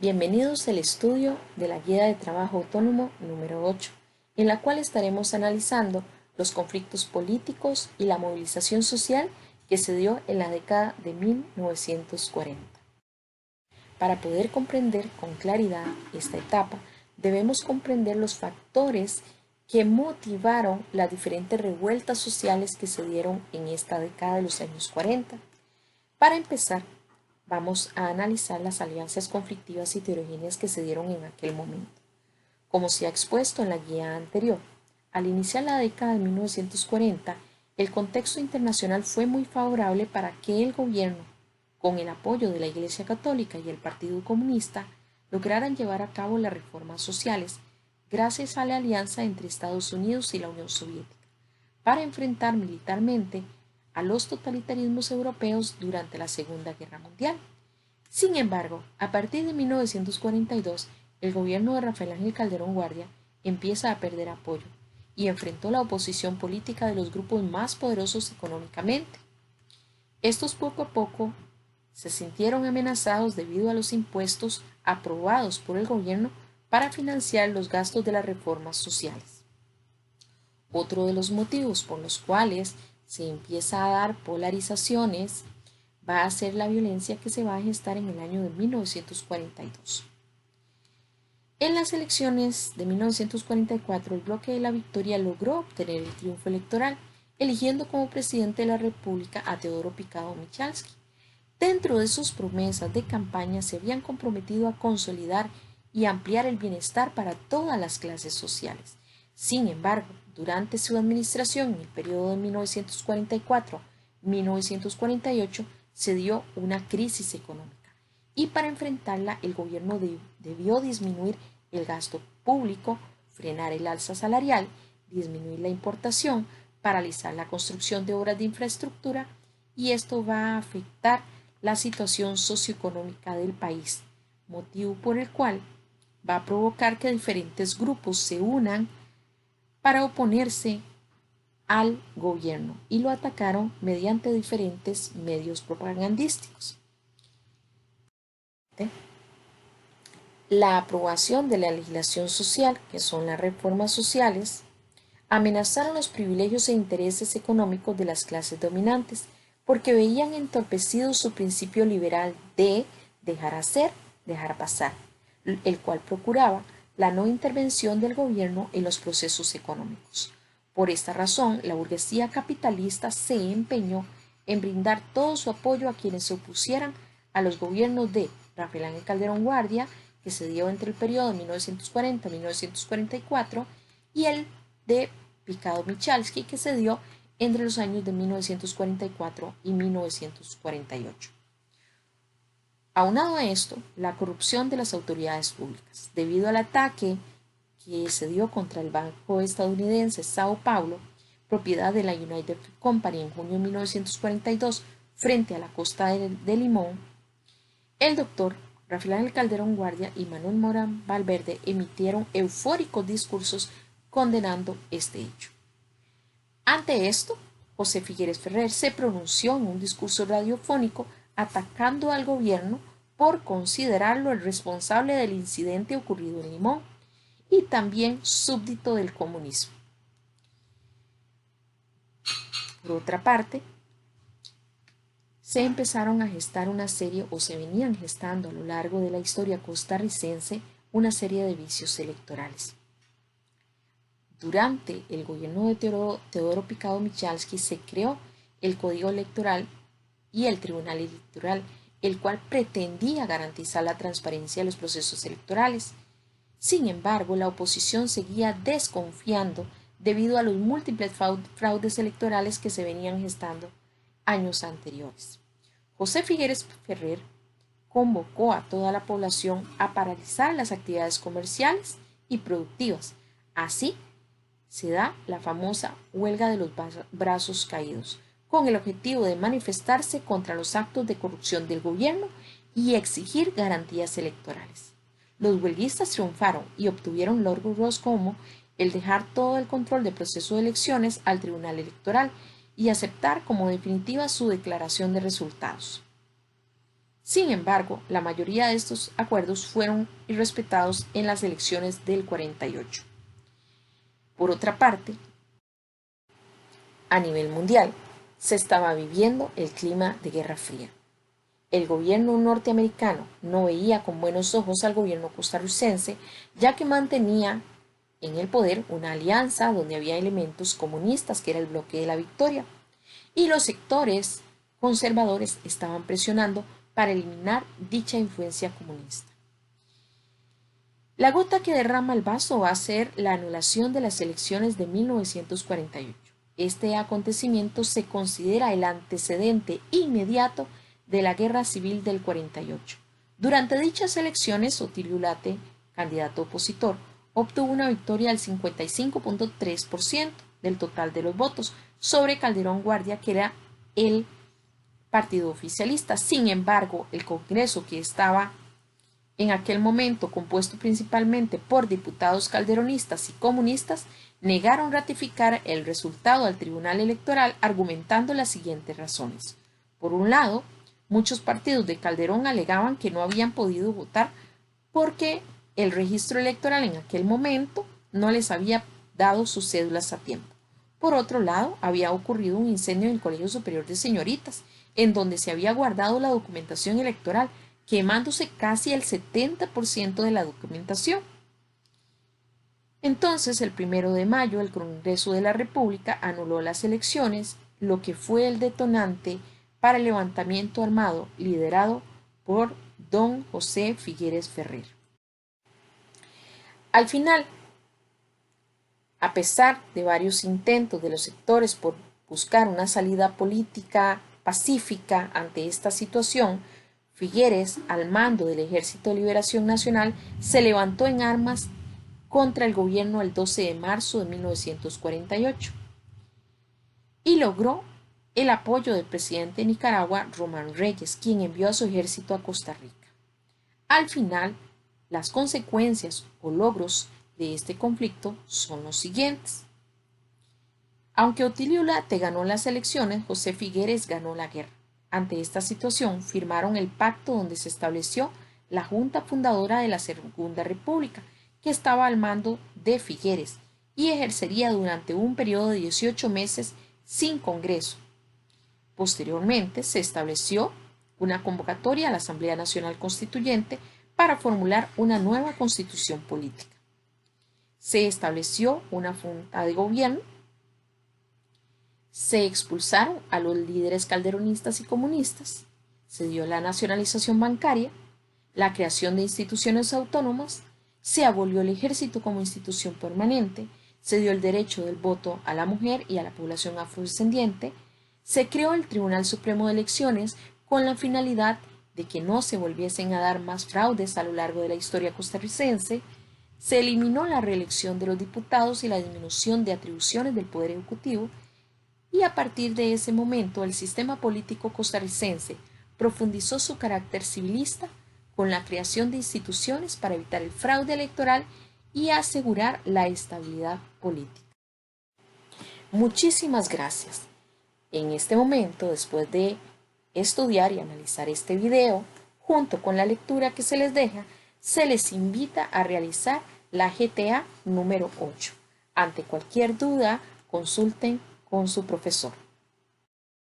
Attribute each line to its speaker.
Speaker 1: Bienvenidos al estudio de la Guía de Trabajo Autónomo número 8, en la cual estaremos analizando los conflictos políticos y la movilización social que se dio en la década de 1940. Para poder comprender con claridad esta etapa, debemos comprender los factores que motivaron las diferentes revueltas sociales que se dieron en esta década de los años 40. Para empezar, vamos a analizar las alianzas conflictivas y heterogéneas que se dieron en aquel momento. Como se ha expuesto en la guía anterior, al iniciar la década de 1940, el contexto internacional fue muy favorable para que el gobierno, con el apoyo de la Iglesia Católica y el Partido Comunista, lograran llevar a cabo las reformas sociales gracias a la alianza entre Estados Unidos y la Unión Soviética, para enfrentar militarmente a los totalitarismos europeos durante la Segunda Guerra Mundial. Sin embargo, a partir de 1942, el gobierno de Rafael Ángel Calderón Guardia empieza a perder apoyo y enfrentó la oposición política de los grupos más poderosos económicamente. Estos poco a poco se sintieron amenazados debido a los impuestos aprobados por el gobierno para financiar los gastos de las reformas sociales. Otro de los motivos por los cuales se empieza a dar polarizaciones va a ser la violencia que se va a gestar en el año de 1942. En las elecciones de 1944, el bloque de la Victoria logró obtener el triunfo electoral, eligiendo como presidente de la República a Teodoro Picado Michalski. Dentro de sus promesas de campaña se habían comprometido a consolidar y ampliar el bienestar para todas las clases sociales. Sin embargo, durante su administración, en el periodo de 1944-1948, se dio una crisis económica y para enfrentarla el gobierno debió disminuir el gasto público, frenar el alza salarial, disminuir la importación, paralizar la construcción de obras de infraestructura, y esto va a afectar la situación socioeconómica del país, motivo por el cual va a provocar que diferentes grupos se unan para oponerse al gobierno y lo atacaron mediante diferentes medios propagandísticos. La aprobación de la legislación social, que son las reformas sociales, amenazaron los privilegios e intereses económicos de las clases dominantes, porque veían entorpecido su principio liberal de dejar hacer, dejar pasar, el cual procuraba la no intervención del gobierno en los procesos económicos. Por esta razón, la burguesía capitalista se empeñó en brindar todo su apoyo a quienes se opusieran a los gobiernos de Rafael Ángel Calderón Guardia, que se dio entre el periodo de 1940 y 1944, y el de Picado Michalski, que se dio entre los años de 1944 y 1948. Aunado a esto, la corrupción de las autoridades públicas, debido al ataque que se dio contra el banco estadounidense Sao Paulo, propiedad de la United Fruit Company en junio de 1942, frente a la costa de Limón, el doctor Rafael Ángel Calderón Guardia y Manuel Morán Valverde emitieron eufóricos discursos condenando este hecho. Ante esto, José Figueres Ferrer se pronunció en un discurso radiofónico atacando al gobierno por considerarlo el responsable del incidente ocurrido en Limón y también súbdito del comunismo. Por otra parte, se empezaron a gestar una serie, o se venían gestando a lo largo de la historia costarricense, una serie de vicios electorales. Durante el gobierno de Teodoro Picado Michalski se creó el Código Electoral y el Tribunal Electoral, el cual pretendía garantizar la transparencia de los procesos electorales. Sin embargo, la oposición seguía desconfiando debido a los múltiples fraudes electorales que se venían gestando años anteriores. José Figueres Ferrer convocó a toda la población a paralizar las actividades comerciales y productivas. Así se da la famosa huelga de los brazos caídos, con el objetivo de manifestarse contra los actos de corrupción del gobierno y exigir garantías electorales. Los huelguistas triunfaron y obtuvieron logros como el dejar todo el control del proceso de elecciones al Tribunal Electoral y aceptar como definitiva su declaración de resultados. Sin embargo, la mayoría de estos acuerdos fueron irrespetados en las elecciones del 48. Por otra parte, a nivel mundial, se estaba viviendo el clima de Guerra Fría. El gobierno norteamericano no veía con buenos ojos al gobierno costarricense, ya que mantenía en el poder una alianza donde había elementos comunistas, que era el bloque de la Victoria, y los sectores conservadores estaban presionando para eliminar dicha influencia comunista. La gota que derrama el vaso va a ser la anulación de las elecciones de 1948. Este acontecimiento se considera el antecedente inmediato de la Guerra Civil del 48. Durante dichas elecciones, Otilio Ulate, candidato opositor, obtuvo una victoria del 55.3% del total de los votos sobre Calderón Guardia, que era el partido oficialista. Sin embargo, el Congreso, que estaba en aquel momento compuesto principalmente por diputados calderonistas y comunistas, negaron ratificar el resultado al Tribunal Electoral, argumentando las siguientes razones. Por un lado, muchos partidos de Calderón alegaban que no habían podido votar porque el registro electoral en aquel momento no les había dado sus cédulas a tiempo. Por otro lado, había ocurrido un incendio en el Colegio Superior de Señoritas, en donde se había guardado la documentación electoral, quemándose casi el 70% de la documentación. Entonces, el 1 de mayo, el Congreso de la República anuló las elecciones, lo que fue el detonante para el levantamiento armado liderado por don José Figueres Ferrer. Al final, a pesar de varios intentos de los sectores por buscar una salida política pacífica ante esta situación, Figueres, al mando del Ejército de Liberación Nacional, se levantó en armas contra el gobierno el 12 de marzo de 1948 y logró el apoyo del presidente de Nicaragua, Román Reyes, quien envió a su ejército a Costa Rica. Al final, las consecuencias o logros de este conflicto son los siguientes. Aunque Otilio Ulate ganó las elecciones, José Figueres ganó la guerra. Ante esta situación, firmaron el pacto donde se estableció la Junta Fundadora de la Segunda República, que estaba al mando de Figueres y ejercería durante un periodo de 18 meses sin Congreso. Posteriormente, se estableció una convocatoria a la Asamblea Nacional Constituyente para formular una nueva constitución política. Se estableció una junta de gobierno, se expulsaron a los líderes calderonistas y comunistas, se dio la nacionalización bancaria, la creación de instituciones autónomas, se abolió el ejército como institución permanente, se dio el derecho del voto a la mujer y a la población afrodescendiente, se creó el Tribunal Supremo de Elecciones con la finalidad de que no se volviesen a dar más fraudes a lo largo de la historia costarricense, se eliminó la reelección de los diputados y la disminución de atribuciones del Poder Ejecutivo, y a partir de ese momento el sistema político costarricense profundizó su carácter civilista con la creación de instituciones para evitar el fraude electoral y asegurar la estabilidad política. Muchísimas gracias. En este momento, después de estudiar y analizar este video, junto con la lectura que se les deja, se les invita a realizar la GTA número 8. Ante cualquier duda, consulten con su profesor.